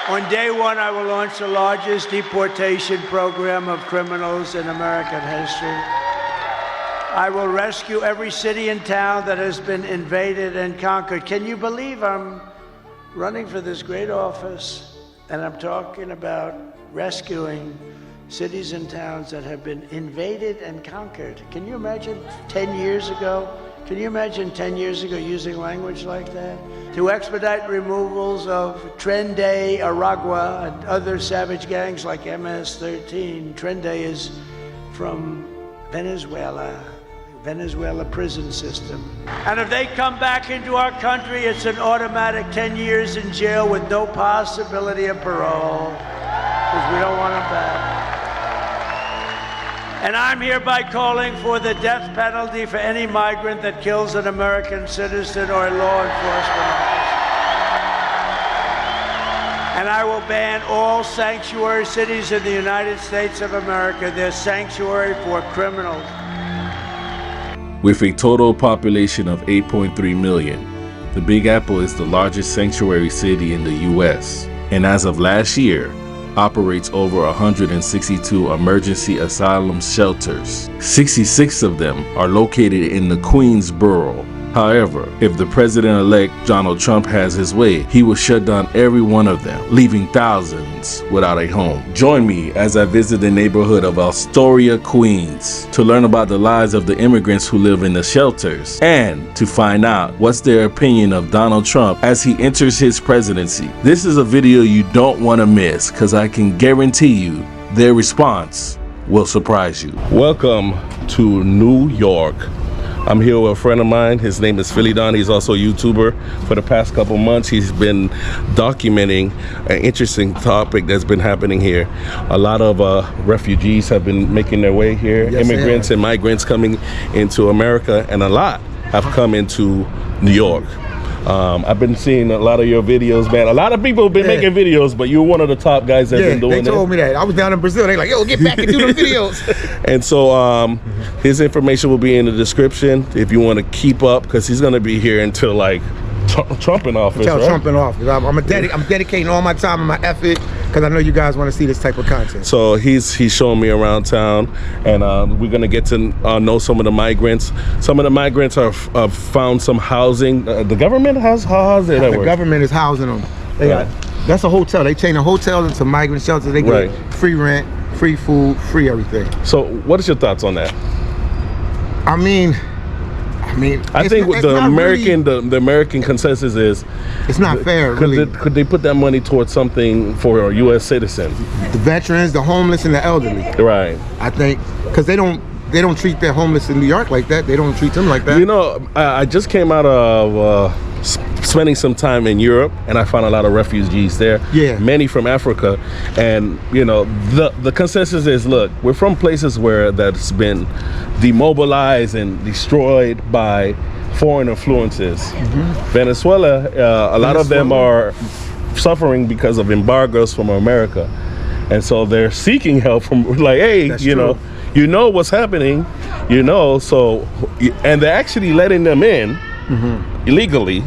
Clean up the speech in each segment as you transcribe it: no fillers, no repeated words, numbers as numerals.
On day one, I will launch the largest deportation program of criminals in American history. I will rescue every city and town that has been invaded and conquered. Can you believe I'm running for this great office and I'm talking about rescuing cities and towns that have been invaded and conquered? Can you imagine 10 years ago? Can you imagine 10 years ago using language like that? To expedite removals of Tren de Aragua and other savage gangs like MS-13. Tren de is from Venezuela prison system. And if they come back into our country, it's an automatic 10 years in jail with no possibility of parole, because we don't want them back. And I'm hereby calling for the death penalty for any migrant that kills an American citizen or a law enforcement officer. And I will ban all sanctuary cities in the United States of America. They're sanctuary for criminals. With a total population of 8.3 million, the Big Apple is the largest sanctuary city in the U.S. and as of last year, operates over 162 emergency asylum shelters. 66 of them are located in the Queens borough. However, if the president-elect Donald Trump has his way, he will shut down every one of them, leaving thousands without a home. Join me as I visit the neighborhood of Astoria, Queens, to learn about the lives of the immigrants who live in the shelters and to find out what's their opinion of Donald Trump as he enters his presidency. This is a video you don't want to miss, because I can guarantee you their response will surprise you. Welcome to New York. I'm here with a friend of mine. His name is Philly Don. He's also a YouTuber. For the past couple months, he's been documenting an interesting topic that's been happening here. A lot of refugees have been making their way here, yes, immigrants and migrants coming into America, and a lot have come into New York. I've been seeing a lot of your videos, man. A lot of people have been making videos, but you're one of the top guys that have been doing it. They told me that. I was down in Brazil. They like, yo, get back and do the videos. And so his information will be in the description if you want to keep up, because he's going to be here until like Trump in office. Until right? Trump in office. I'm dedicating all my time and my effort, because I know you guys want to see this type of content. So he's showing me around town, and we're gonna get to know some of the migrants. Some of the migrants have found some housing. The government has housing. The government is housing them. That's a hotel. They change the hotels into migrant shelters. They get free rent, free food, free everything. So what is your thoughts on that? I think the American consensus is it's not fair. Really, could they put that money towards something for a U.S. citizen? The veterans, the homeless, and the elderly. Right. I think because they don't treat their homeless in New York like that. They don't treat them like that. You know, I just came out of spending some time in Europe, and I found a lot of refugees there. Yeah. Many from Africa, and you know, the consensus is, look, we're from places where that's been demobilized and destroyed by foreign influences. Venezuela, a lot of them are suffering because of embargoes from America, and so they're seeking help from, like, hey, that's you true. you know what's happening, so, and they're actually letting them in illegally,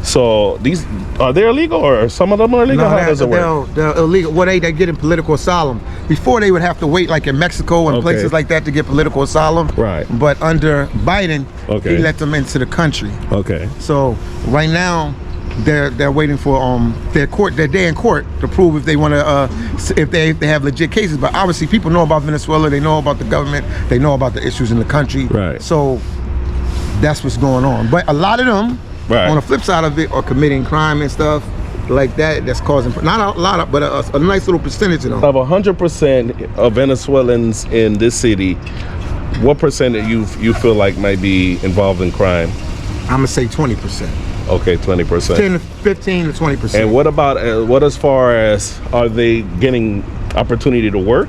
so these, are they illegal, or some of them are illegal? No, how does it work? They're illegal. Well, they get in political asylum. Before, they would have to wait, like in Mexico and places like that, to get political asylum. Right. But under Biden, he let them into the country. Okay. So right now, they're waiting for their day in court to prove if they want to if they have legit cases. But obviously, people know about Venezuela. They know about the government. They know about the issues in the country. Right. So that's what's going on. But a lot of them, on the flip side of it, are committing crime and stuff like that. That's causing, not a lot of, but a nice little percentage of them. Of 100% of Venezuelans in this city, what percentage you feel like might be involved in crime? I'm gonna say 20%. Okay, 20%. 10 to 15 to 20%. And what about what as far as, are they getting opportunity to work?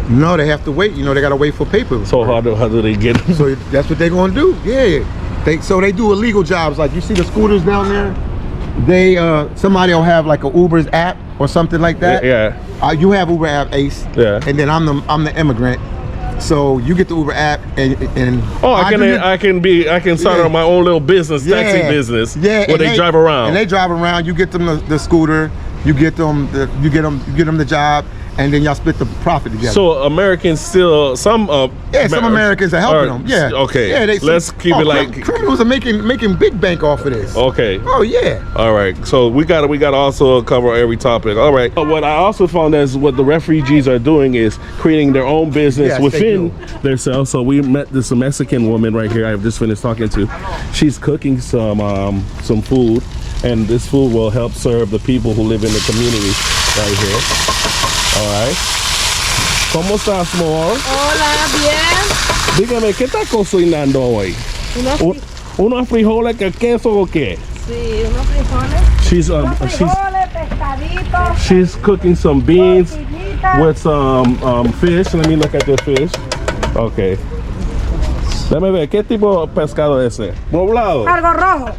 No, they have to wait. They gotta wait for papers. So how do they get them? So that's what they're gonna do. Yeah. They do illegal jobs. Like, you see the scooters down there? They somebody will have like a Uber's app or something like that. Yeah. You have Uber app, Ace. Yeah. And then I'm the immigrant. So you get the Uber app, and I can start on my own little business, taxi business. Yeah. Where they drive around. And they drive around. You get them the scooter, you get them the job, and then y'all split the profit together. So Americans still some some Americans are helping them. Yeah. Okay. Yeah. Let's keep it like criminals are making big bank off of this. Okay. Oh yeah. All right. So we got to also cover every topic. All right. What I also found is what the refugees are doing is creating their own business Yes, within themselves. So we met this Mexican woman right here. I've just finished talking to. She's cooking some food, and this food will help serve the people who live in the community right here. All right. ¿Cómo estás, amor? Hola, bien. Dígame, ¿qué está cocinando hoy? ¿Unos frijoles que queso o qué? Sí, unos frijoles. She's cooking some beans with some fish. Let me look at the fish. Okay. Déjame ver, ¿qué tipo de pescado es ese? Poblado. Algo rojo.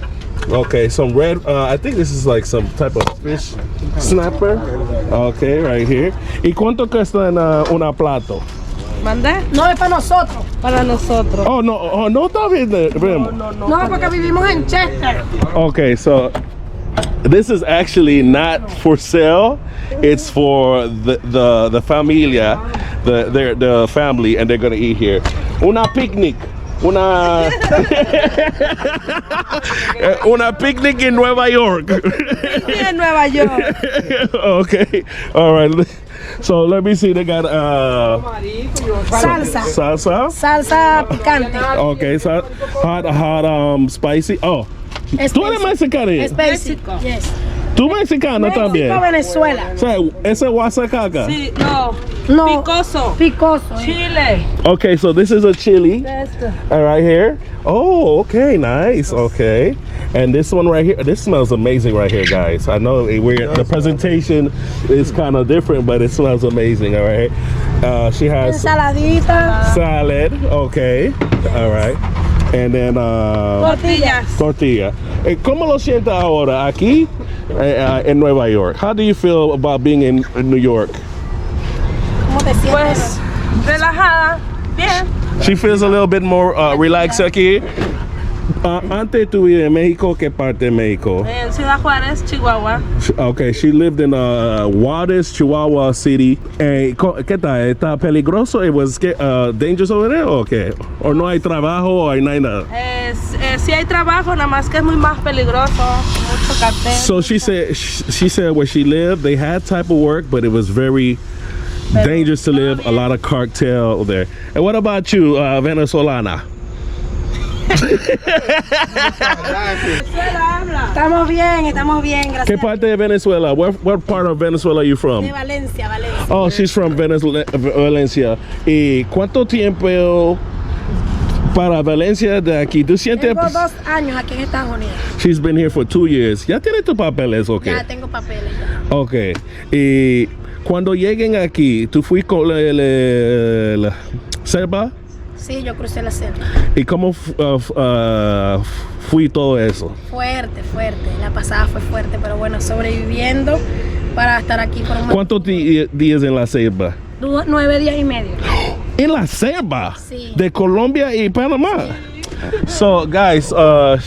Okay, some red, I think this is like some type of fish snapper. Okay, right here. ¿Y cuánto cuesta en una plato? ¿Mandé? No, es para nosotros. Para nosotros. Oh, no está bien. No, porque vivimos en Chester. Okay, so this is actually not for sale. It's for the familia, the family, and they're gonna eat here. Una picnic. Una picnic in Nueva York. En Nueva York. Okay, all right. So let me see. They got Salsa picante. Okay, so hot, spicy. Oh, tú eres mexicana. Es básico. Yes. Tú mexicana también. México, Venezuela. O sea, ese guasacaca. Sí, no. Picoso. Picoso. Chile. Okay, so this is a chili. Right here. Oh, okay, nice. Okay, and this one right here. This smells amazing right here, guys. I know the presentation is kind of different, but it smells amazing. All right. She has Ensaladita. salad. Okay. All right. And then tortilla. ¿Cómo lo sientes ahora aquí en Nueva York? How do you feel about being in New York? ¿Cómo te sientes? Pues relajada. Bien. She feels a little bit more relaxed aquí. Antes tú vivías en México, ¿qué parte de México? En Ciudad Juárez, Chihuahua. Okay, she lived in Juárez, Chihuahua City. ¿Qué tal? ¿Está peligroso? It was dangerous over there? Okay. ¿O no hay trabajo o no hay nada? Sí hay trabajo, nada más que es muy más peligroso. Mucho cartel. So she said where she lived, they had type of work, but it was very dangerous to live. A lot of cartel there. And what about you, Venezolana? Estamos bien, gracias. ¿Qué parte de Venezuela? What part of Venezuela are you from? De Valencia. Oh, she's from Valencia. ¿Y cuánto tiempo para Valencia de aquí? ¿Tú sientes? Tengo 2 años aquí en Estados Unidos. She's been here for 2 years. ¿Ya tiene tus papeles? Okay. Ya tengo papeles. Okay. Y cuando lleguen aquí, ¿tú fuiste con la selva? Sí, yo crucé la selva. ¿Y cómo fui todo eso? Fuerte. La pasada fue fuerte, pero bueno, sobreviviendo para estar aquí por un momento. ¿Cuántos días en la selva? 9 días y medio. ¿En la selva? Sí. ¿De Colombia y Panamá? So, guys, I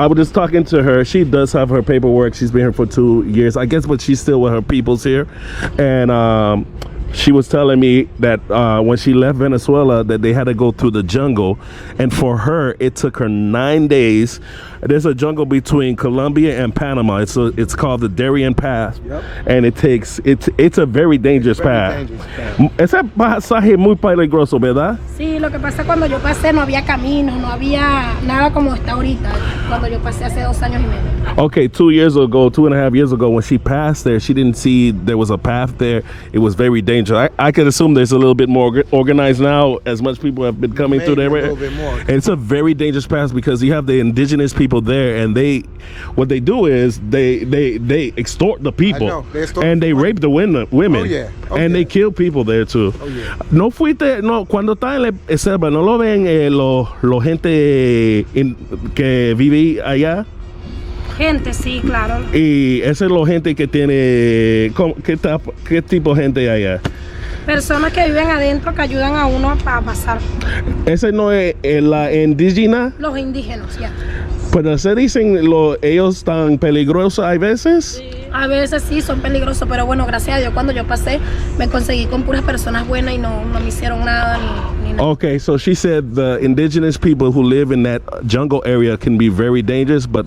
was just talking to her. She does have her paperwork. She's been here for 2 years, I guess, but she's still with her peoples here. And she was telling me that when she left Venezuela, that they had to go through the jungle, and for her, it took her 9 days. There's a jungle between Colombia and Panama. It's called the Darien Path, and it's a very dangerous path. Ese pasaje muy peligroso, ¿verdad? Sí, lo que pasa cuando yo pasé no había camino, no había nada como está ahorita. Cuando yo pasé hace 2 años y medio. Okay, 2.5 years ago, when she passed there, she didn't see there was a path there. It was very dangerous. I could assume there's a little bit more organized now, as much people have been coming through there. A little bit more. And it's a very dangerous path because you have the indigenous people there, and what they do is they extort the people. I know. They extort and they rape the women. Oh, yeah. Oh, and yeah. they kill people there too. Oh, yeah. Cuando está en la selva, ¿no lo ven los gente que vive allá? Gente, sí, claro. Y esa es la gente que tiene, ¿qué tipo de gente hay allá? Personas que viven adentro que ayudan a uno para pasar. ¿Ese no es la indígena? Los indígenas, ya. Pero se dicen ellos tan peligrosos a veces. A veces sí son peligrosos, pero bueno, gracias a Dios cuando yo pasé me conseguí con puras personas buenas y no me hicieron nada ni nada. Okay, so she said the indigenous people who live in that jungle area can be very dangerous, but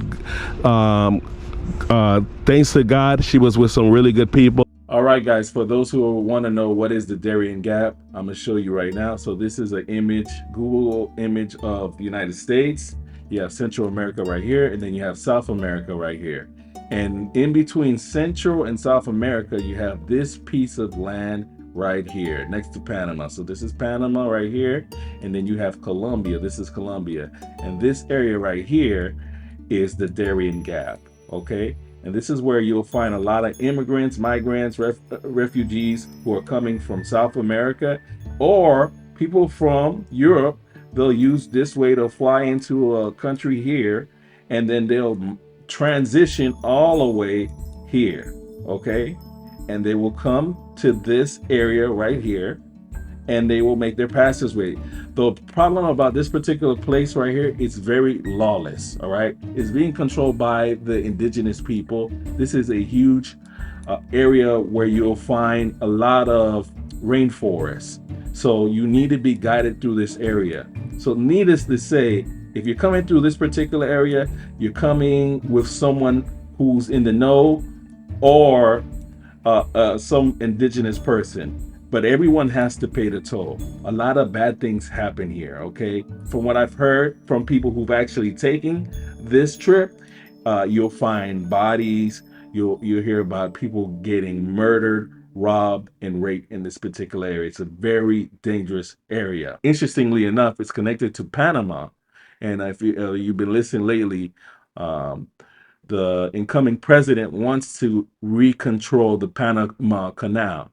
thanks to God, she was with some really good people. All right, guys, for those who want to know what is the Darien Gap, I'm going to show you right now. So this is an image, Google image of the United States. You have Central America right here, and then you have South America right here. And in between Central and South America, you have this piece of land right here next to Panama. So this is Panama right here, and then you have Colombia. This is Colombia. And this area right here is the Darien Gap, okay? And this is where you'll find a lot of immigrants, migrants, refugees who are coming from South America or people from Europe. They'll use this way to fly into a country here, and then they'll transition all the way here, okay? And they will come to this area right here, and they will make their passageway. The problem about this particular place right here, it's very lawless, all right? It's being controlled by the indigenous people. This is a huge area where you'll find a lot of rainforest. So you need to be guided through this area. So needless to say, if you're coming through this particular area, you're coming with someone who's in the know or some indigenous person. But everyone has to pay the toll. A lot of bad things happen here, okay? From what I've heard from people who've actually taken this trip, you'll find bodies, you'll hear about people getting murdered, robbed, and raped in this particular area. It's a very dangerous area. Interestingly enough, it's connected to Panama. And if you've been listening lately, the incoming president wants to recontrol the Panama Canal.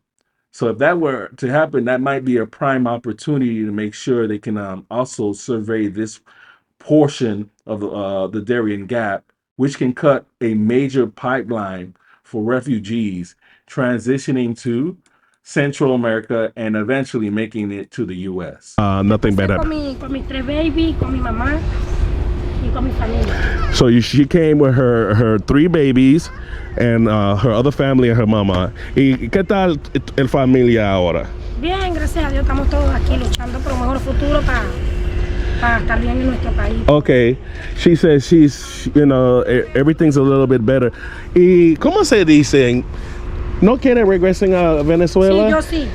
So if that were to happen, that might be a prime opportunity to make sure they can also survey this portion of the Darien Gap, which can cut a major pipeline for refugees transitioning to Central America and eventually making it to the U.S. Nothing better. Con mis tres babies, con mi mamá y con mi familia. So she came with her 3 babies and her other family and her mama. ¿Y qué tal el familia ahora? Bien, gracias a Dios estamos todos aquí luchando por un mejor futuro para estar bien en nuestro país. Okay, she says she's, everything's a little bit better. ¿Y cómo se dicen? ¿No quiere regresar a Venezuela? Sí, yo sí.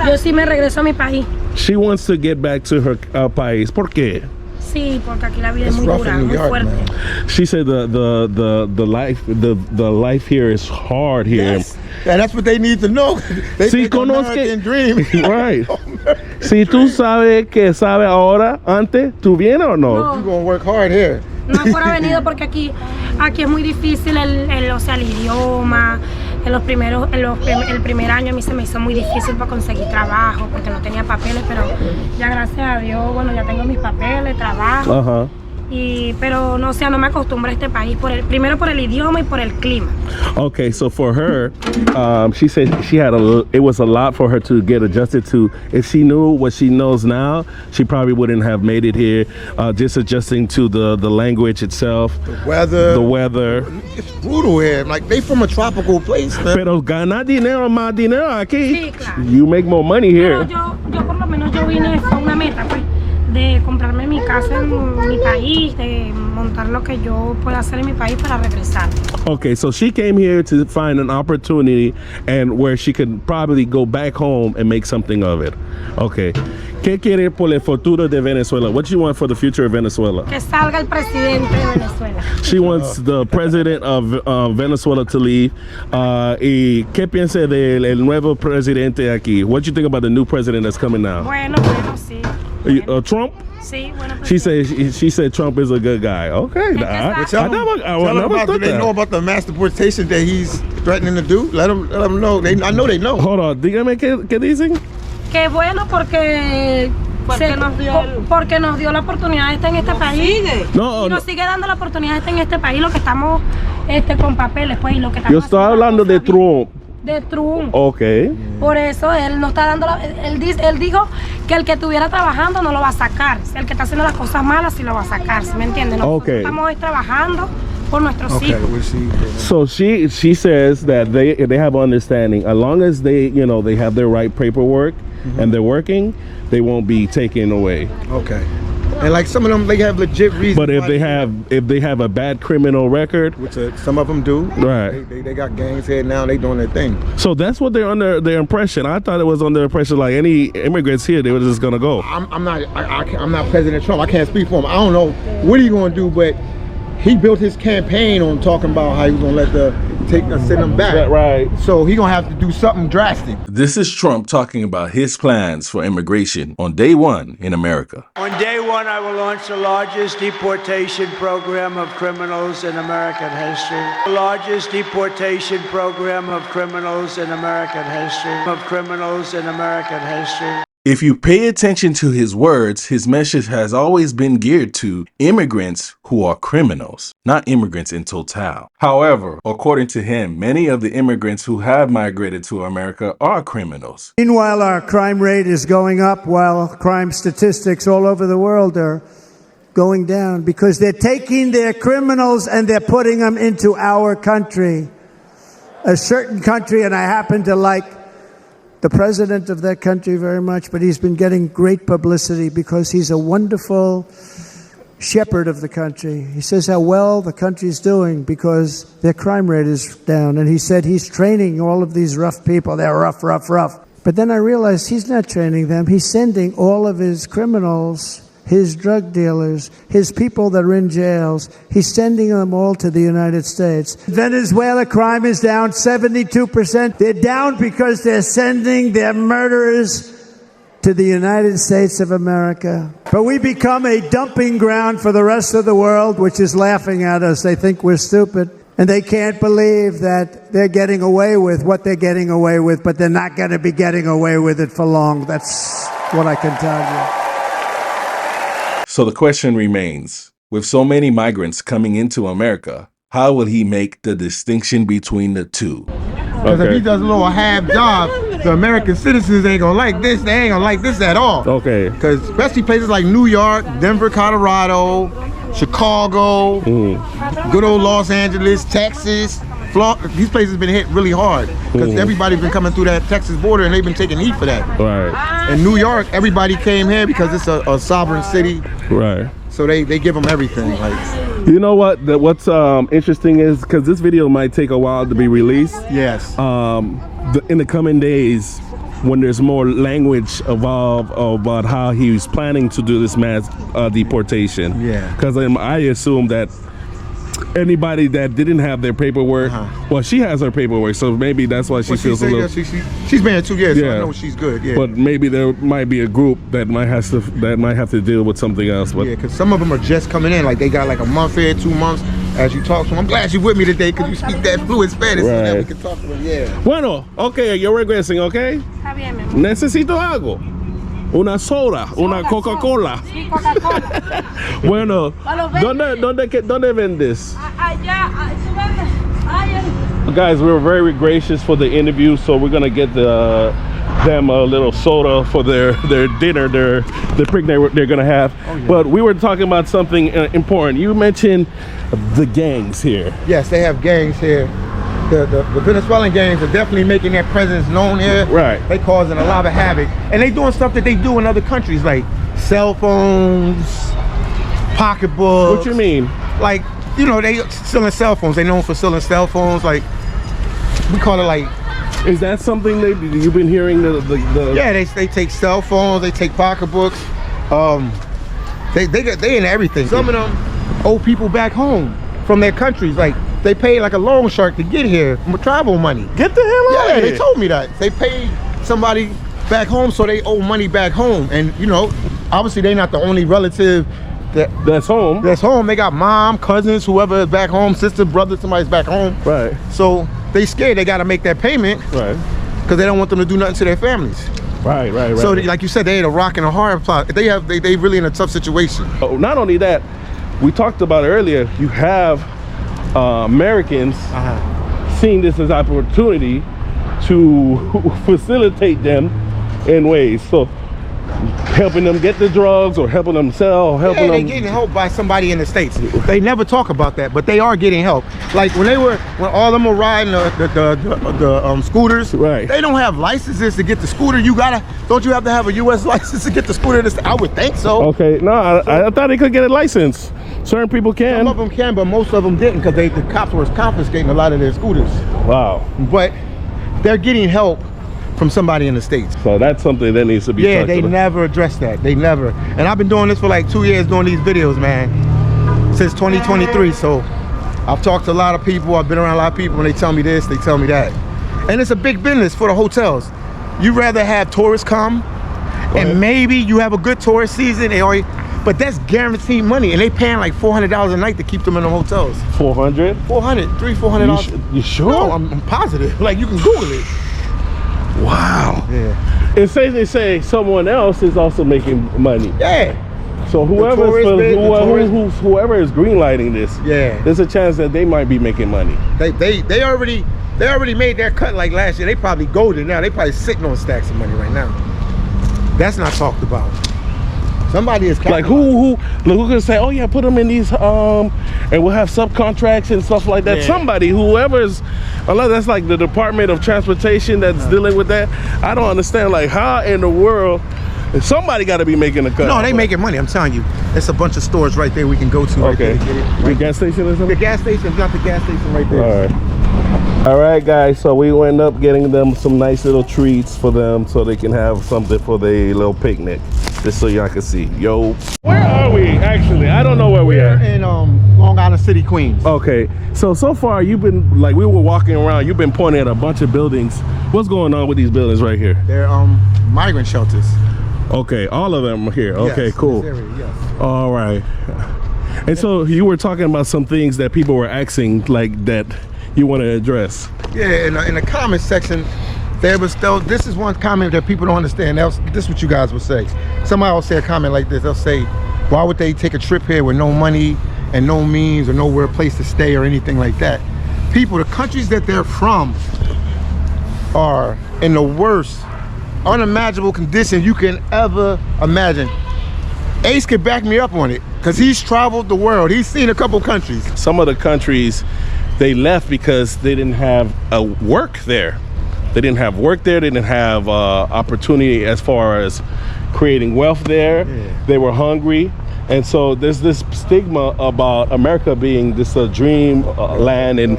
Yo sí me regreso a mi país. She wants to get back to her país. ¿Por qué? Sí, porque aquí la vida es muy dura, muy fuerte. She said the life here is hard here. Yes. Yeah, that's what they need to know. They Sí, think American dream. Right. Si tú sabes que sabe ahora, antes, ¿tú vienes o no? You're gonna work hard here. No fuera venido porque aquí es muy difícil el idioma. El primer año a mí se me hizo muy difícil para conseguir trabajo porque no tenía papeles, pero ya gracias a Dios, bueno, ya tengo mis papeles, trabajo. Pero no sé, no me acostumbro a este país primero por el idioma y por el clima. Okay, so for her, she said it was a lot for her to get adjusted to. If she knew what she knows now, she probably wouldn't have made it here. Just adjusting to the language itself, the weather. It's brutal here. Like they from a tropical place, man. Pero ganar dinero más dinero aquí. Sí, claro. You make more money here. Pero yo por lo menos yo vine con una meta, pues, de comprarme mi casa en mi país, de montar lo que yo pueda hacer en mi país para regresar. Okay, so she came here to find an opportunity and where she could probably go back home and make something of it. Okay. ¿Qué quiere por el futuro de Venezuela? What do you want for the future of Venezuela? Que salga el presidente de Venezuela. She wants the president of Venezuela to leave. ¿Y qué piensa del nuevo presidente aquí? What do you think about the new president that's coming now? Bueno, sí. Trump? Sí, bueno. She said Trump is a good guy. Okay. Tell them do they know about the mass deportation that he's threatening to do? Let them know. I know they know. Hold on. Dígame qué dicen. Que bueno porque nos dio la oportunidad de estar en este país. No, y nos sigue dando la oportunidad de estar en este país, lo que estamos con papeles, pues, y lo que estamos. Yo estaba hablando de Trump. de Trump. Okay. Por eso él no está dando él dijo que el que estuviera trabajando no lo va a sacar. El que está haciendo las cosas malas sí lo va a sacar, ¿sí me entienden? Nosotros Okay. estamos hoy trabajando por nuestros Okay, hijos. we'll see. So she says that they have understanding as long as they they have their right paperwork and they're working, they won't be taken away. Okay. And like some of them, they have legit reasons. But if why they have a bad criminal record, which some of them do, right? They got gangs here now. They doing their thing. So that's what they're under their impression. I thought it was under impression like any immigrants here, they were just gonna go. I'm not President Trump. I can't speak for him. I don't know what he's gonna do, but he built his campaign on talking about how he was gonna let send them back. Right. So he gonna have to do something drastic. This is Trump talking about his plans for immigration on day one in America. On day one, I will launch the largest deportation program of criminals in American history. The largest deportation program of criminals in American history. If you pay attention to his words, his message has always been geared to immigrants who are criminals, not immigrants in total. However, according to him, many of the immigrants who have migrated to America are criminals. Meanwhile, our crime rate is going up while crime statistics all over the world are going down because they're taking their criminals and they're putting them into our country, a certain country, and I happen to like the president of that country very much, but he's been getting great publicity because he's a wonderful shepherd of the country. He says how well the country's doing because their crime rate is down. And he said he's training all of these rough people. They're rough. But then I realized he's not training them. He's sending all of his criminals, his drug dealers, his people that are in jails, he's sending them all to the United States. Venezuela crime is down 72%. They're down because they're sending their murderers to the United States of America. But we become a dumping ground for the rest of the world, which is laughing at us. They think we're stupid. And they can't believe that they're getting away with what they're getting away with, but they're not going to be getting away with it for long. That's what I can tell you. So the question remains, with so many migrants coming into America, how will he make the distinction between the two? Because if he does a little half job, the American citizens ain't gonna like this. They ain't gonna like this at all. Okay. Because especially places like New York, Denver, Colorado, Chicago, good old Los Angeles, Texas, Florida. These places have been hit really hard because everybody's been coming through that Texas border and they've been taking heat for that. Right. In New York, everybody came here because it's a sovereign city. Right. So they give them everything. Like, you know what? What's interesting is because this video might take a while to be released. yes. In the coming days, when there's more language evolved about how he's planning to do this mass deportation. Yeah. Because I assume that anybody that didn't have their paperwork, well, she has her paperwork, so maybe that's why she feels a little. She's been here 2 years, so I know she's good. Yeah. But maybe there might be a group that might have to deal with something else. But yeah, because some of them are just coming in, like they got like a month here, 2 months. As you talk to them, I'm glad you're with me today because you speak that fluent Spanish, so that we can talk to them. Yeah. Bueno, okay, you're regressing, okay? Está bien, mi amor. Necesito algo. Una soda, una Coca-Cola. Sí, Coca-Cola. Bueno, ¿dónde vendes? Allá, tú vendes. Guys, we were very gracious for the interview, so we're gonna get them a little soda for their dinner, the picnic they're gonna have. Oh, yeah. But we were talking about something important. You mentioned the gangs here. Yes, they have gangs here. The Venezuelan gangs are definitely making their presence known here. Right. They causing a lot of havoc, and they doing stuff that they do in other countries, like cell phones, pocketbooks. What you mean? Like, you know, they selling cell phones. They known for selling cell phones. Like, we call it like. Is that something you've been hearing? Yeah, they take cell phones. They take pocketbooks. They in everything. Some of them owe people back home from their countries. Like, they pay like a loan shark to get here, travel money. Get the hell out of here. Yeah, they told me that. They paid somebody back home, so they owe money back home. And, you know, obviously they're not the only relative that's home. That's home. They got mom, cousins, whoever is back home, sister, brother, somebody's back home. Right. So they scared they got to make that payment. Right. Because they don't want them to do nothing to their families. Right. So like you said, they ain't a rock and a hard spot. They really in a tough situation. Oh, not only that, we talked about earlier, you have Americans seeing this as opportunity to facilitate them in ways. So helping them get the drugs or helping them sell, helping they're them. getting help by somebody in the States. They never talk about that, but they are getting help. Like when all of them were riding the scooters, Right. They don't have licenses to get the scooter. Don't you have to have a U.S. license to get the scooter? I would think so. Okay, no, I thought they could get a license. Certain people can. Some of them can, but most of them didn't because the cops were confiscating a lot of their scooters. Wow. But they're getting help from somebody in the States. So that's something that needs to be Yeah, talked they about. never address that. They never. And I've been doing this for like 2 years, doing these videos, man, since 2023. So I've talked to a lot of people. I've been around a lot of people, and they tell me this, they tell me that. And it's a big business for the hotels. You rather have tourists come, and maybe you have a good tourist season, but that's guaranteed money, and they paying like $400 a night to keep them in the hotels. 400? $400. You sure? No, I'm positive. Like, you can Google it. Wow. Yeah. It says they say someone else is also making money. Yeah. So whoever is greenlighting this, Yeah. there's a chance that they might be making money. They already made their cut like last year. They probably golden now. They probably sitting on stacks of money right now. That's not talked about. Somebody is Like who can say, oh yeah, put them in these and we'll have subcontracts and stuff like that. Yeah. Somebody, whoever's, unless that's like the Department of Transportation that's dealing with that. I don't understand, like, how in the world somebody got to be making a cut. No, they making money. I'm telling you. There's a bunch of stores right there we can go to. Right Okay. there to get it. The gas station or something? The gas station's not the gas station right there. All right, guys, so we end up getting them some nice little treats for them so they can have something for their little picnic, just so y'all can see. Yo, where are we actually? I don't know where we We're are. in Long Island City, Queens. Okay, so far you've been, like, we were walking around, you've been pointing at a bunch of buildings. What's going on with these buildings right here? They're migrant shelters. Okay, all of them are here. Okay, Yes, cool. this area, yes. All right. And so you were talking about some things that people were asking, like, that you want to address. Yeah, in the comment section, this is one comment that people don't understand. This is what you guys will say. Somebody will say a comment like this. They'll say, why would they take a trip here with no money and no means or nowhere place to stay or anything like that? People, the countries that they're from are in the worst, unimaginable condition you can ever imagine. Ace could back me up on it because he's traveled the world. He's seen a couple countries. Some of the countries, they left because they didn't have work there. They didn't have work there. They didn't have opportunity as far as creating wealth there. Yeah. They were hungry. And so there's this stigma about America being this dream land and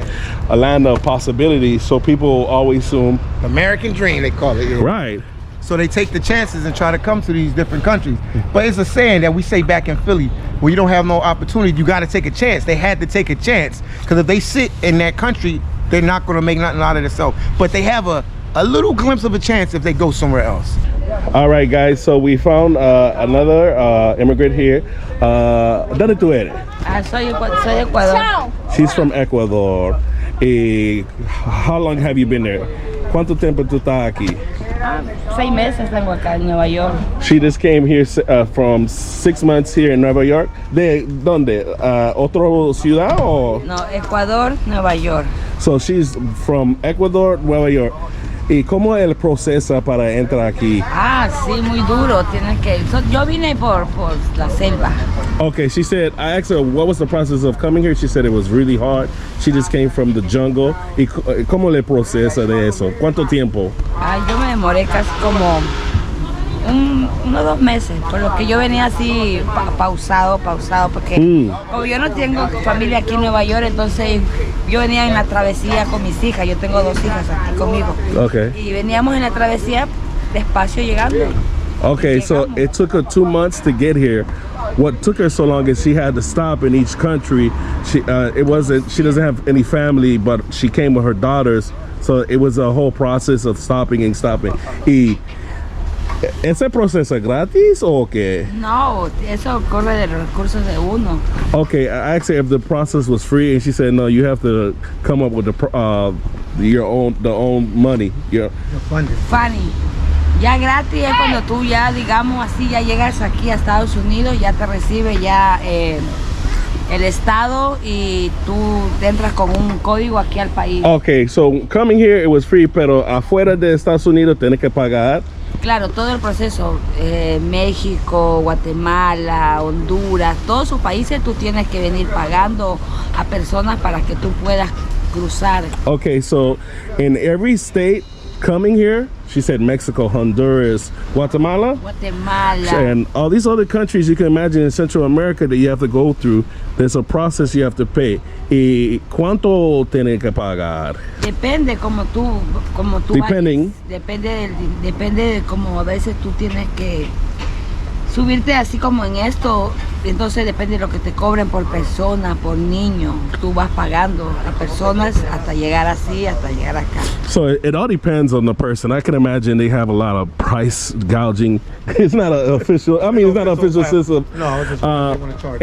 a land of possibilities. So people always assume. American dream, they call it. Yeah. Right. So they take the chances and try to come to these different countries. But it's a saying that we say back in Philly, when you don't have no opportunity, you got to take a chance. They had to take a chance because if they sit in that country, they're not going to make nothing out of themselves. But they have a little glimpse of a chance if they go somewhere else. All right, guys, so we found another immigrant here. ¿Dónde tú eres? Soy de Ecuador. She's from Ecuador. How long have you been there? ¿Cuánto tiempo tú estás aquí? 6 meses tengo acá en Nueva York. She just came here from 6 months here in Nueva York. ¿De dónde? ¿Otro ciudad o? No, Ecuador, Nueva York. So she's from Ecuador, Nueva York. ¿Y cómo es el proceso para entrar aquí? Sí, muy duro. Tienes que. Yo vine por la selva. Okay, she said, I asked her what was the process of coming here. She said it was really hard. She just came from the jungle. ¿Y cómo le procesa de eso? ¿Cuánto tiempo? Yo me demoré casi como unos 2 meses, por lo que yo venía así pausado, porque como yo no tengo familia aquí en Nueva York, entonces yo venía en la travesía con mis hijas. Yo tengo 2 hijas aquí conmigo. Okay. Y veníamos en la travesía despacio llegando. Okay, so it took her 2 months to get here. What took her so long is she had to stop in each country. She doesn't have any family, but she came with her daughters, so it was a whole process of stopping. Y ¿ese proceso es gratis o qué? No, eso corre de los recursos de uno. Okay, I asked her if the process was free, and she said no. You have to come up with the own money. Funny. Ya gratis es cuando tú ya, digamos así, ya llegas aquí a Estados Unidos, ya te recibe ya el estado y tú entras con un código aquí al país. Okay, so coming here it was free, pero afuera de Estados Unidos tienes que pagar. Claro, todo el proceso, México, Guatemala, Honduras, todos sus países tú tienes que venir pagando a personas para que tú puedas cruzar. Okay, so in every state coming here, she said Mexico, Honduras, Guatemala, and all these other countries you can imagine in Central America that you have to go through. There's a process you have to pay. ¿Y cuánto tienes que pagar? Depende como tú Depending. Vayas, depende de cómo a veces tú tienes que subirte así como en esto. Entonces depende de lo que te cobren por persona, por niño. Tú vas pagando a personas hasta llegar así, hasta llegar acá. So it all depends on the person. I can imagine they have a lot of price gouging. It's not an official, I mean, it's not an official system. No, it's just they want to charge.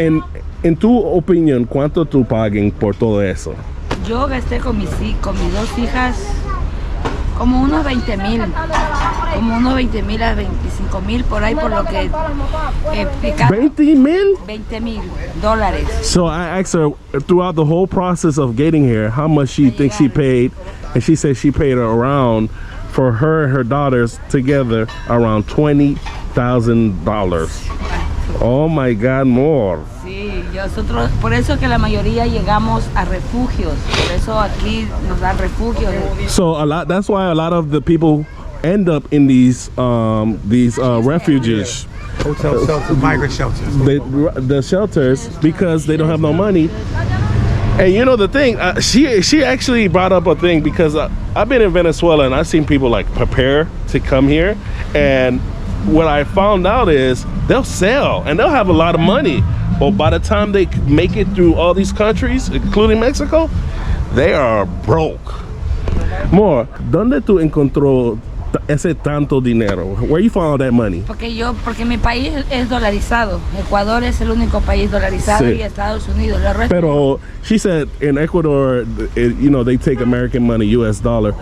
En tu opinión, ¿cuánto tú paguen por todo eso? Yo gasté con mis dos hijas como unos 20,000, como unos 20,000 a 25,000 por ahí, por lo que $20,000? $20,000. So I asked her throughout the whole process of getting here how much she thinks she paid, and she said she paid around, for her and her daughters together, around $20,000. Oh my God, more. Sí, nosotros, por eso que la mayoría llegamos a refugios, por eso aquí nos dan refugios. So that's why a lot of the people end up in these refuges. Hotel shelters, migrant shelters. The shelters, because they don't have no money. And you know the thing, she actually brought up a thing, because I've been in Venezuela and I've seen people like prepare to come here, and what I found out is they'll sell and they'll have a lot of money, but by the time they make it through all these countries, including Mexico, they are broke. More, ¿dónde tú encontró ese tanto dinero? Where you found all that money? Porque mi país es dolarizado. Ecuador es el único país dolarizado, Sí. y Estados Unidos. Pero she said in Ecuador, you know, they take American money, U.S. dollar.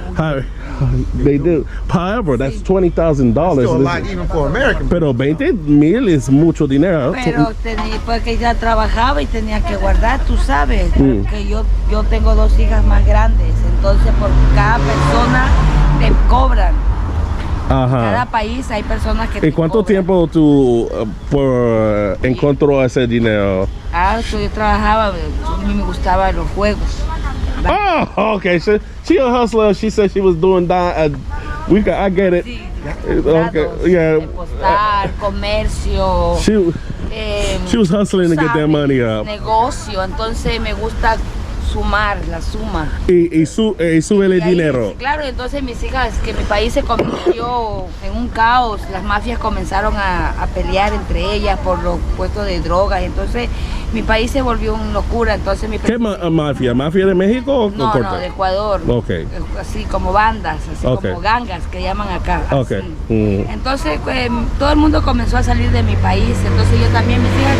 They do. However, that's $20,000. Still a lot even for American. Pero 20,000 es mucho dinero. Pero porque ya trabajaba y tenía que guardar, tú sabes, que yo tengo dos hijas más grandes, entonces por cada persona te cobran. Cada país hay personas que ¿Y cuánto tiempo tú encontró ese dinero? Yo trabajaba, a mí me gustaban los juegos. Oh, okay. She a hustler. She said she was doing that. I get it. Sí, Okay, yeah. Depositar, comercio. She was hustling to get that money up. Negocio, entonces me gusta sumar, la suma. Y sube el dinero. Claro, entonces mis hijas, que mi país se convirtió en un caos, las mafias comenzaron a pelear entre ellas por los puestos de drogas, entonces mi país se volvió una locura, entonces ¿Qué mafia? ¿Mafia de México o No, de Ecuador. Okay. Así como bandas, así como gangas que llaman acá. Okay. Entonces todo el mundo comenzó a salir de mi país, entonces yo también, mis hijas,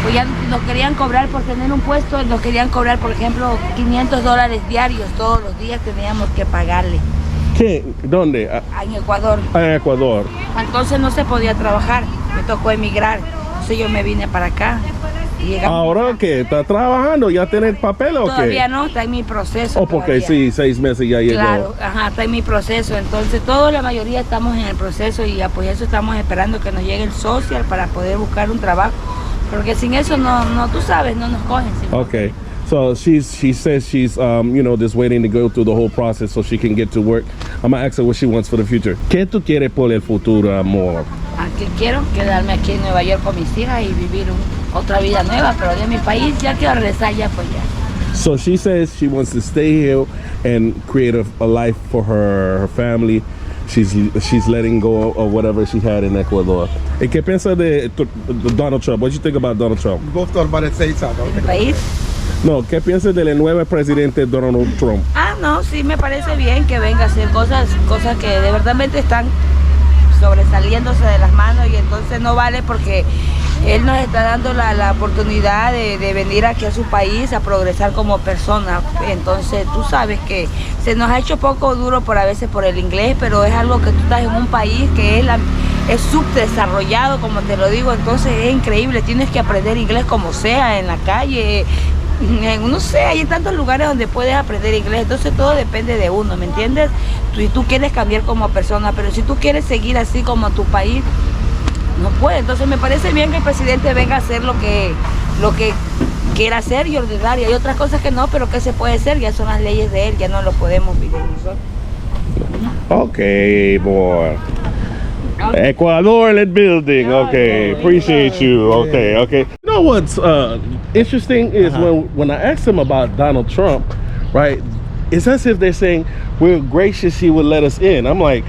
pues ya nos querían cobrar por tener un puesto, nos querían cobrar, por ejemplo, $500 diarios, todos los días teníamos que pagarle. ¿Qué? ¿Dónde? En Ecuador. En Ecuador. Entonces no se podía trabajar, me tocó emigrar, entonces yo me vine para acá. ¿Ahora qué? ¿Está trabajando? ¿Ya tiene papel o qué? Todavía no, está en mi proceso. Porque sí, 6 meses ya llegó. Claro, está en mi proceso. Entonces, todos, la mayoría estamos en el proceso y por eso estamos esperando que nos llegue el social para poder buscar un trabajo. Porque sin eso, no tú sabes, no nos cogen. Okay. So she says she's just waiting to go through the whole process so she can get to work. I'm gonna ask her what she wants for the future. ¿Qué tú quieres por el futuro, amor? Que quiero quedarme aquí en Nueva York con mis hijas y vivir otra vida nueva, pero de mi país ya quiero regresar ya, pues ya. So she says she wants to stay here and create a life for her family. She's letting go of whatever she had in Ecuador. ¿Y qué piensa de Donald Trump? What do you think about Donald Trump? We both thought about it at the same time. ¿Mi país? No, ¿qué piensa del nuevo presidente Donald Trump? No, sí me parece bien que venga a hacer cosas que de verdad están sobresaliéndose de las manos, y entonces no vale, porque él nos está dando la oportunidad de venir aquí a su país a progresar como persona. Entonces tú sabes que se nos ha hecho poco duro a veces por el inglés, pero es algo que tú estás en un país que es es subdesarrollado, como te lo digo, entonces es increíble, tienes que aprender inglés como sea, en la calle, no sé, hay tantos lugares donde puedes aprender inglés, entonces todo depende de uno, ¿me entiendes? Si tú quieres cambiar como persona, pero si tú quieres seguir así como tu país, no puede. Entonces me parece bien que el presidente venga a hacer lo que quiera hacer y ordenar, y hay otras cosas que no, pero que se puede hacer, ya son las leyes de él, ya no lo podemos vivir nosotros. Okay, boy. Ecuadorian building. Okay, appreciate you. Okay, okay. You know what's interesting is when I asked them about Donald Trump, right? It's as if they're saying we're gracious he would let us in. I'm like,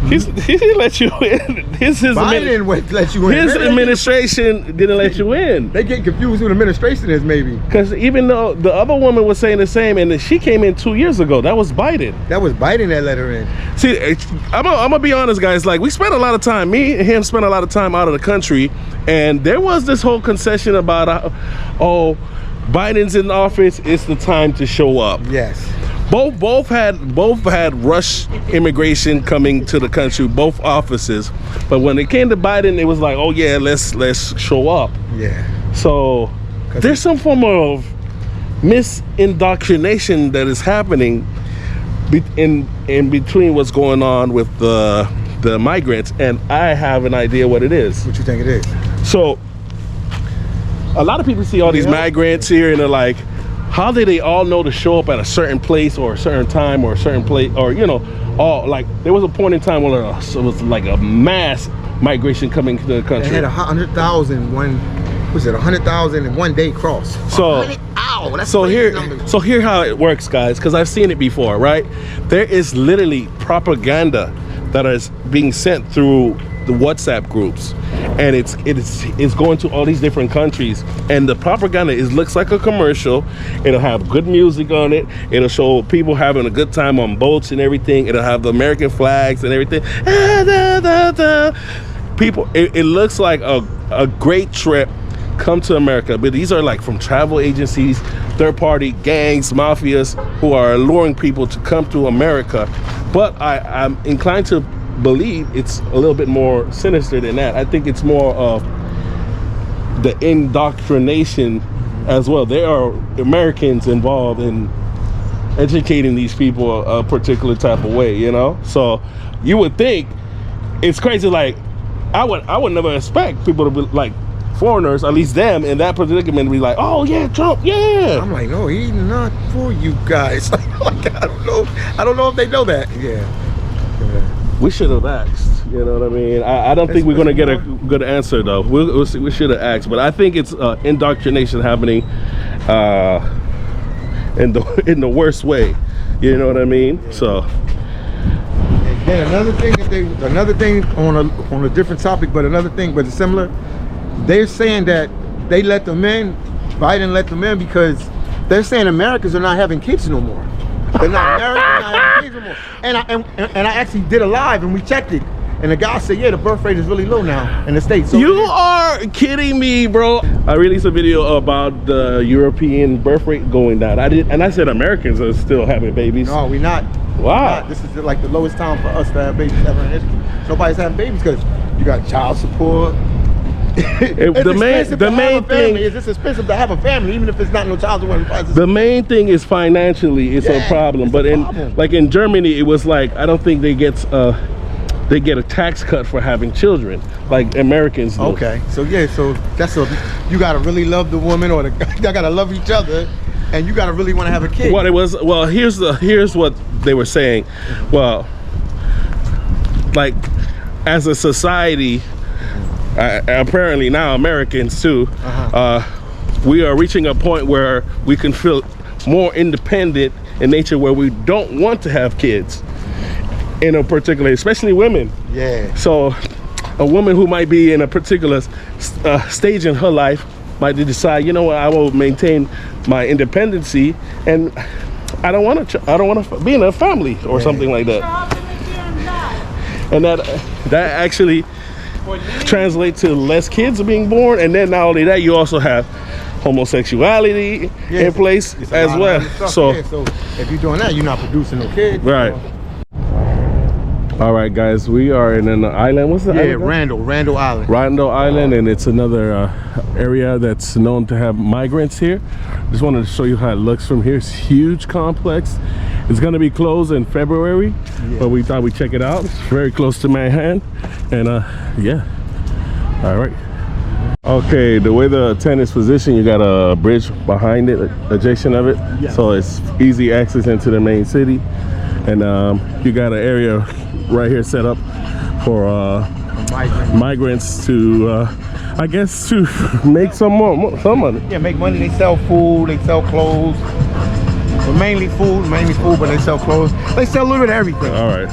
he didn't let you in. Biden would let you in. His administration didn't let you in. They get confused who the administration is, maybe. Because even though the other woman was saying the same, and she came in 2 years ago, that was Biden. That was Biden that let her in. See, I'm gonna be honest, guys. Like, we spent a lot of time, me and him spent a lot of time out of the country, and there was this whole concession about, oh, Biden's in office, it's the time to show up. Yes. Both had rush immigration coming to the country, both offices. But when it came to Biden, it was like, oh yeah, let's show up. Yeah. So there's some form of misindoctrination that is happening in between what's going on with the migrants, and I have an idea what it is. What you think it is? So a lot of people see all these migrants here and they're like, how did they all know to show up at a certain place or a certain time or a certain place, or all, like, there was a point in time where it was like a mass migration coming to the country. They had 100,000 100,000 in 1 day cross. So here how it works, guys, because I've seen it before, right? There is literally propaganda that is being sent through the WhatsApp groups, and it's going to all these different countries, and the propaganda looks like a commercial. It'll have good music on it, it'll show people having a good time on boats and everything, it'll have the American flags and everything. People, it looks like a great trip. Come to America, but these are like from travel agencies, third-party gangs, mafias who are luring people to come to America. But I'm inclined to believe it's a little bit more sinister than that. I think it's more of the indoctrination as well. There are Americans involved in educating these people a particular type of way, So you would think it's crazy. Like, I would never expect people to be like, foreigners, at least them in that predicament, be like, oh yeah, Trump, yeah. I'm like, no, he's not for you guys. Like, I don't know if they know that. Yeah. We should have asked, you know what I mean? I don't think we're gonna get a good answer though. We should have asked, but I think it's indoctrination happening in the worst way. You know what I mean? So. And another thing on a different topic, but it's similar. They're saying that they let them in, Biden let them in because they're saying Americans are not having kids no more. They're not Americans, not having kids no more. And I actually did a live and we checked it. And the guy said, yeah, the birth rate is really low now in the States. So you are kidding me, bro. I released a video about the European birth rate going down. I said Americans are still having babies. No, we're not. Wow. This is like the lowest time for us to have babies ever in history. Nobody's having babies because you got child support. The main thing is it's expensive to have a family, even if it's not no child support. The main thing is financially, it's a problem. But in Germany, it was like, I don't think they get a tax cut for having children like Americans do. Okay, so that's you gotta really love the woman, or y'all gotta love each other, and you gotta really want to have a kid. Here's what they were saying. Well, like, as a society, apparently now Americans too, we are reaching a point where we can feel more independent in nature, where we don't want to have kids in a particular, especially women. Yeah. So a woman who might be in a particular stage in her life might decide, you know what, I will maintain my independency, and I don't want to be in a family or something like that. And that actually translate to less kids being born, and then not only that, you also have homosexuality in place as well. So if you're doing that, you're not producing no kids. Right. All right, guys, we are in an island. What's the island? Randall Island. Randall Island, and it's another area that's known to have migrants here. Just wanted to show you how it looks from here. It's a huge complex. It's going to be closed in February, but we thought we'd check it out. It's very close to Manhattan, and yeah. All right. Okay, the way the tent is positioned, you got a bridge behind it, adjacent of it, so it's easy access into the main city. And you got an area right here set up for migrants to, I guess, to make some money. Yeah, make money. They sell food, they sell clothes. But mainly food, but they sell clothes. They sell a little bit of everything. All right.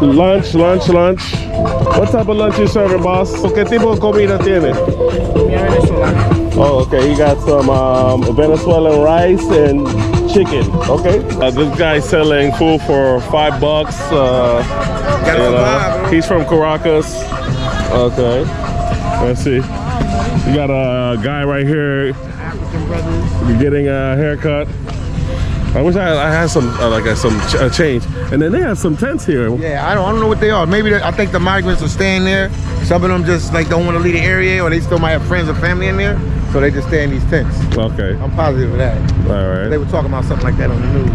Lunch. What type of lunch you serving, boss? ¿Qué tipo de comida tiene? Oh, okay. You got some Venezuelan rice and chicken. Okay. This guy's selling food for $5. He's from Caracas. Okay. Let's see. You got a guy right here getting a haircut. I wish I had some change. And then they have some tents here. Yeah, I don't know what they are. Maybe I think the migrants are staying there. Some of them just like don't want to leave the area, or they still might have friends or family in there, so they just stay in these tents. Okay. I'm positive of that. All right. They were talking about something like that on the news.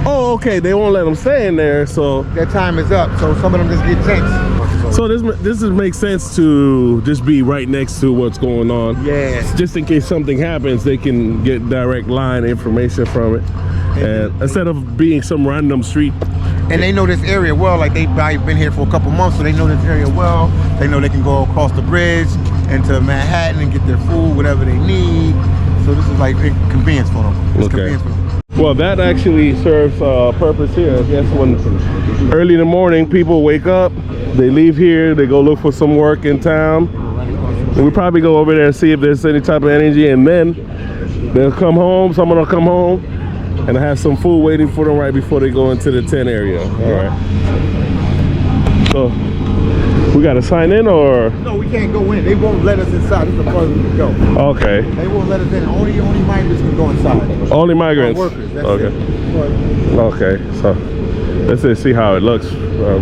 Oh, okay. They won't let them stay in there, so their time is up. So some of them just get tents. So this makes sense to just be right next to what's going on. Yeah. Just in case something happens, they can get direct line information from it, and instead of being some random street. And they know this area well. Like they've probably been here for a couple months, so they know this area well. They know they can go across the bridge into Manhattan and get their food, whatever they need. So this is like convenience for them. It's convenience for them. Well, that actually serves a purpose here. I guess when early in the morning people wake up, they leave here, they go look for some work in town. And we probably go over there and see if there's any type of energy, and then they'll come home, someone will come home and have some food waiting for them right before they go into the tent area. All right. So we got to sign in, or? No, we can't go in. They won't let us inside. This is the furthest we can go. Okay. They won't let us in. Only migrants can go inside. Only migrants? Workers. That's okay. It. Okay. So let's just see how it looks,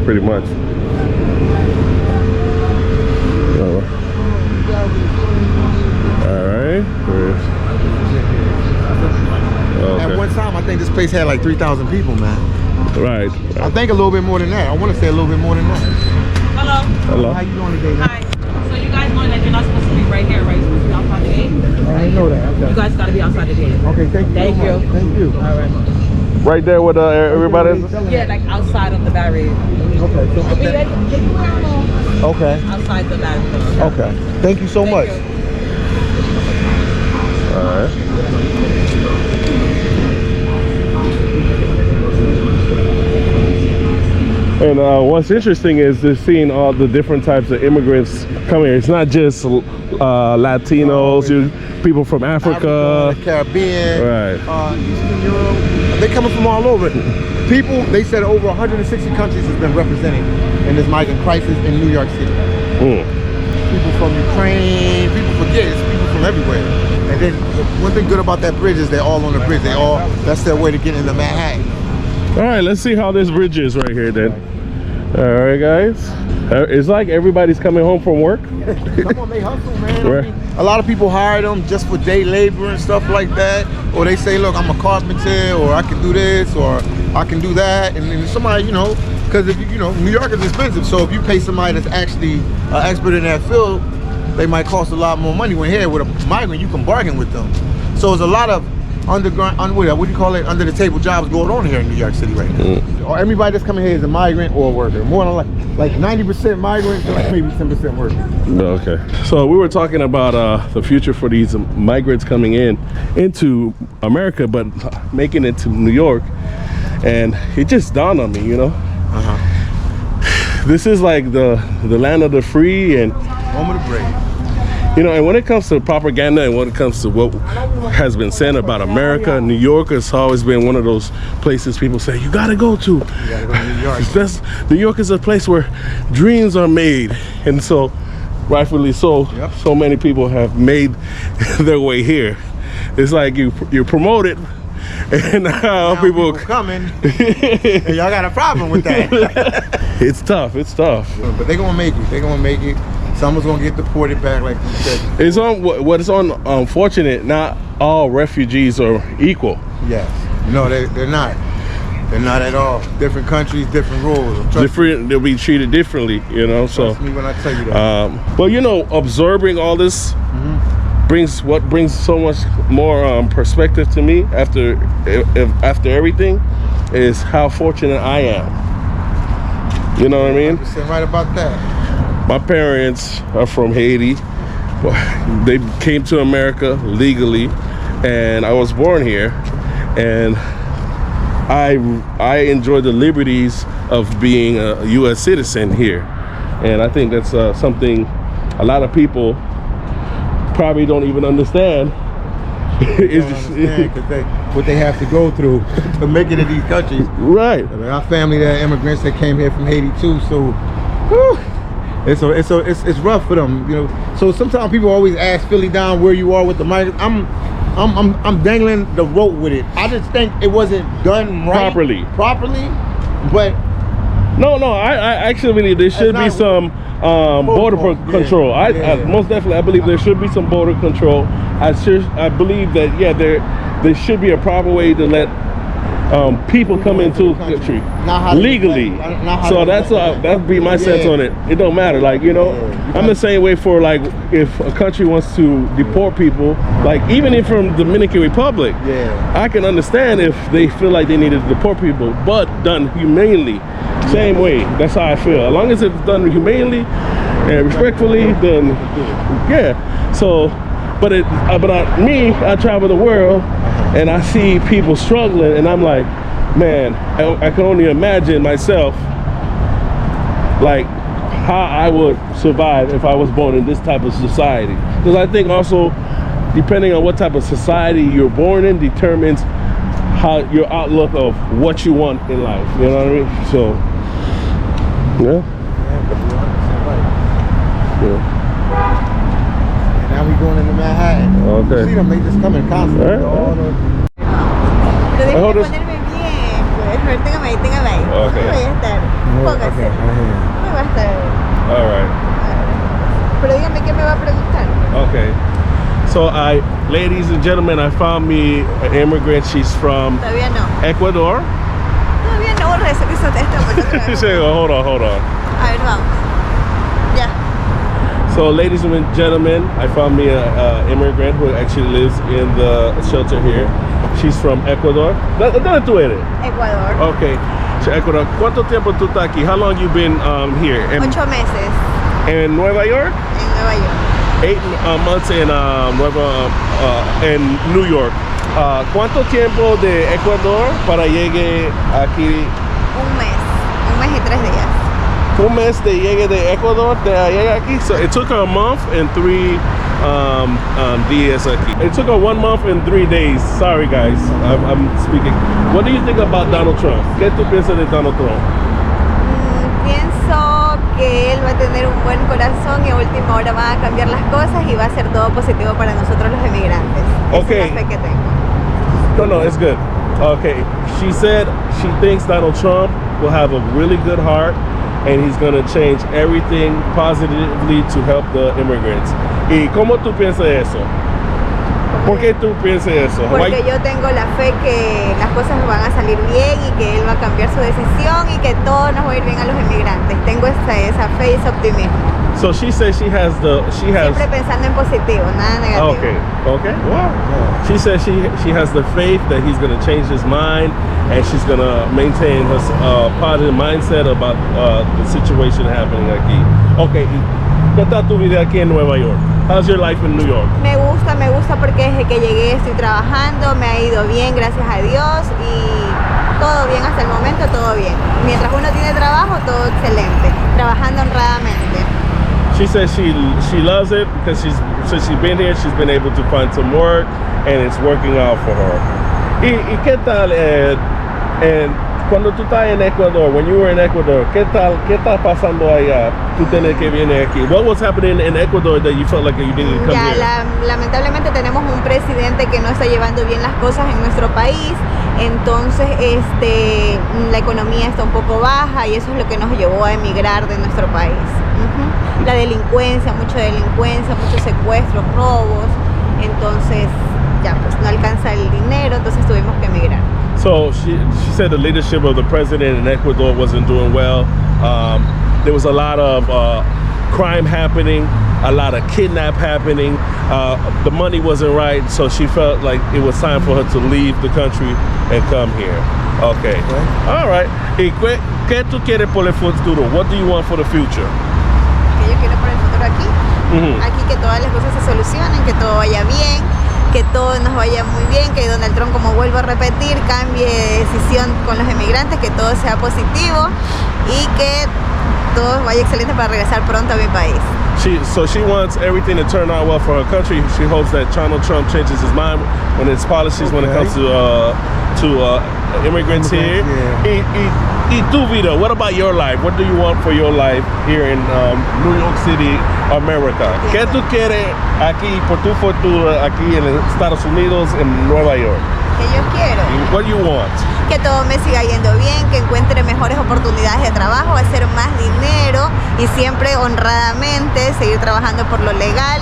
pretty much. All right. Okay. At one time, I think this place had like 3,000 people, man. Right. I think a little bit more than that. I want to say a little bit more than that. Hello. Hello. How you doing today, man? Hi. So you guys know that you're not supposed to be right here, right? You're supposed to be outside the gate? I know that. Okay. You guys got to be outside the gate. Okay, thank you. Thank you. Thank you. All right. Right there with everybody is? Yeah, like outside of the barrier. Okay. Okay. Outside the barrier. Okay. Thank you so much. All right. And what's interesting is just seeing all the different types of immigrants come here. It's not just Latinos, people from Africa, the Caribbean, right? Eastern Europe. They're coming from all over. People, they said over 160 countries has been represented in this migrant crisis in New York City. People from Ukraine, people forget, it's people from everywhere. And then one thing good about that bridge is they're all on the bridge. That's their way to get into Manhattan. All right, let's see how this bridge is right here then. All right, guys. It's like everybody's coming home from work. Come on, they hustle, man. Right. I mean, a lot of people hire them just for day labor and stuff like that. Or they say, look, I'm a carpenter, or I can do this, or I can do that. And then somebody, you know, because if you know, New York is expensive. So if you pay somebody that's actually an expert in that field, they might cost a lot more money. When here with a migrant, you can bargain with them. So there's a lot of underground, what do you call it, under the table jobs going on here in New York City right now. Or everybody that's coming here is a migrant or a worker. More than like 90% migrant, like maybe 10% worker. Okay. So we were talking about the future for these migrants coming into America, but making it to New York, and it just dawned on me, you know. This is like the land of the free and home of the brave. You know, and when it comes to propaganda and when it comes to what has been said about America, New York has always been one of those places people say, you gotta go to. You gotta go to New York. New York is a place where dreams are made. And so, rightfully so, so many people have made their way here. It's like you're promoted and now people coming, and y'all got a problem with that. It's tough. It's tough. But they're gonna make it. They're gonna make it. Someone's gonna get deported back, like you said. It's on what is unfortunate. Not all refugees are equal. Yes. No, they're not. They're not at all. Different countries, different rules. Different. They'll be treated differently. You know. So. Trust me when I tell you that. But you know, observing all this brings so much more perspective to me after everything is how fortunate I am. You know what I mean? You're right about that. My parents are from Haiti. They came to America legally, and I was born here, and I enjoy the liberties of being a U.S. citizen here, and I think that's something a lot of people probably don't even understand. What they have to go through to make it in these countries. Right. I mean, our family, they're immigrants that came here from Haiti too, so it's rough for them, you know. So sometimes people always ask Philly down where you are with the migrants. I'm dangling the rope with it. I just think it wasn't done right properly, but no, I actually believe there should be some border control. I most definitely I believe there should be some border control. I believe that there should be a proper way to let people come into the country legally. So that'd be my sense on it. It don't matter, like, you know, I'm the same way for, like, if a country wants to deport people, like even if from Dominican Republic, I can understand if they feel like they need to deport people, but done humanely. Same way. That's how I feel. As long as it's done humanely and respectfully, then yeah. So, but I travel the world and I see people struggling, and I'm like, man, I can only imagine myself, like, how I would survive if I was born in this type of society. Because I think also, depending on what type of society you're born in, determines how your outlook of what you want in life. You know what I mean? So, yeah. Now we going into Manhattan. Okay. You see them, they just coming constantly. All right. Pero déjame ponerme bien, pues. Téngame ahí, téngame ahí. Okay. Voy a estar. Póngase. Me va a estar. All right. Pero dígame qué me va a preguntar. Okay. So ladies and gentlemen, I found me an immigrant. She's from Todavía no. Ecuador. Todavía no borra eso que eso te está por otra vez. Hold on. A ver, vamos. Ya. So, ladies and gentlemen, I found me an immigrant who actually lives in the shelter here. She's from Ecuador. ¿Dónde tú eres? Ecuador. Okay. So, Ecuador. ¿Cuánto tiempo tú estás aquí? How long you been here? 8 meses In Nueva York? en Nueva York. 8 months in in New York. ¿Cuánto tiempo de Ecuador para llegue aquí? Un mes y 3 días. Un mes de llegue de Ecuador de llegue aquí. So it took her a month and 3 días aquí. It took her 1 month and 3 days. Sorry guys, I'm speaking. What do you think about Donald Trump? ¿Qué tú piensas de Donald Trump? Pienso que él va a tener un buen corazón y a última hora va a cambiar las cosas y va a ser todo positivo para nosotros los emigrantes. Okay. Esa es la fe que tengo. No, it's good. Okay, she said she thinks Donald Trump will have a really good heart and he's going to change everything positively to help the immigrants. ¿Y cómo tú piensas eso? ¿Por qué tú piensas eso? Porque yo tengo la fe que las cosas van a salir bien y que él va a cambiar su decisión y que todo nos va a ir bien a los inmigrantes. Tengo esa fe y ese optimismo. So she says Siempre pensando en positivo, nada negativo. Okay. Wow. She says she has the faith that he's going to change his mind and she's going to maintain her positive mindset about the situation happening aquí. Okay. ¿Qué tal tu vida aquí en Nueva York? How's your life in New York? Me gusta porque desde que llegué estoy trabajando, me ha ido bien, gracias a Dios, y todo bien hasta el momento, todo bien. Mientras uno tiene trabajo, todo excelente, trabajando honradamente. She says she loves it because since she's been here, she's been able to find some work and it's working out for her. ¿Y qué tal cuando tú estás en Ecuador, when you were in Ecuador, ¿qué está pasando allá? Tú tienes que venir aquí. What was happening in Ecuador that you felt like you needed to come Ya, here? lamentablemente tenemos un presidente que no está llevando bien las cosas en nuestro país, entonces la economía está un poco baja y eso es lo que nos llevó a emigrar de nuestro país. Ujú. La delincuencia, muchos secuestros, robos, entonces ya pues no alcanza el dinero, entonces tuvimos que emigrar. So she said the leadership of the president in Ecuador wasn't doing well. There was a lot of crime happening, a lot of kidnap happening. The money wasn't right, so she felt like it was time for her to leave the country and come here. Okay. All right. ¿Y qué tú quieres por el futuro? What do you want for the future? Que yo quiero por el futuro aquí, aquí que todas las cosas se solucionen, que todo vaya bien, que todo nos vaya muy bien, que Donald Trump, como vuelvo a repetir, cambie de decisión con los emigrantes, que todo sea positivo y que todo vaya excelente para regresar pronto a mi país. So she wants everything to turn out well for her country. She hopes that Donald Trump changes his mind when his policies when it comes to immigrants here. Yeah. Y tu vida, what about your life? What do you want for your life here in New York City, America? ¿Qué tú quieres aquí por tu futuro aquí en Estados Unidos, en Nueva York? Que yo quiero What do you want? que todo me siga yendo bien, que encuentre mejores oportunidades de trabajo, hacer más dinero y siempre honradamente seguir trabajando por lo legal,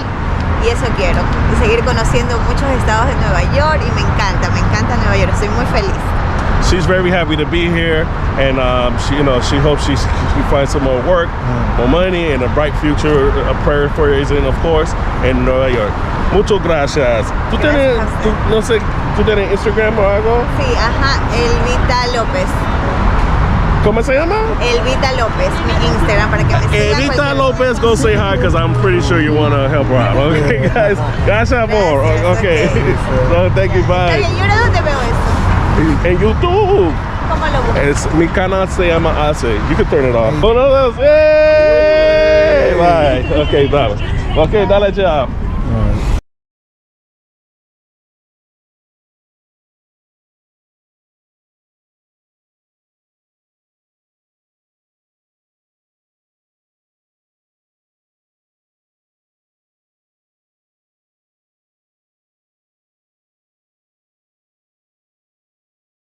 y eso quiero, y seguir conociendo muchos estados de Nueva York, y me encanta Nueva York, estoy muy feliz. She's very happy to be here, and she hopes she finds some more work, more money, and a bright future. A prayer for her, of course, in Nueva York. Muchas gracias. ¿Tú tienes Instagram o algo? Sí, ajá, Elvita López. ¿Cómo se llama? Elvita López, mi Instagram, para que me sigan. Evita Lopez, go say hi, because I'm pretty sure you want to help her out. Okay, guys. Gracias, amor. Gracias, Okay. okay. No, thank you, bye. Oye, ¿y ahora dónde veo esto? En YouTube. ¿Cómo lo busco? Mi canal se llama Ace. You can turn it off. One of those. Yay! Bye. Okay, dale. Okay, dale, chao.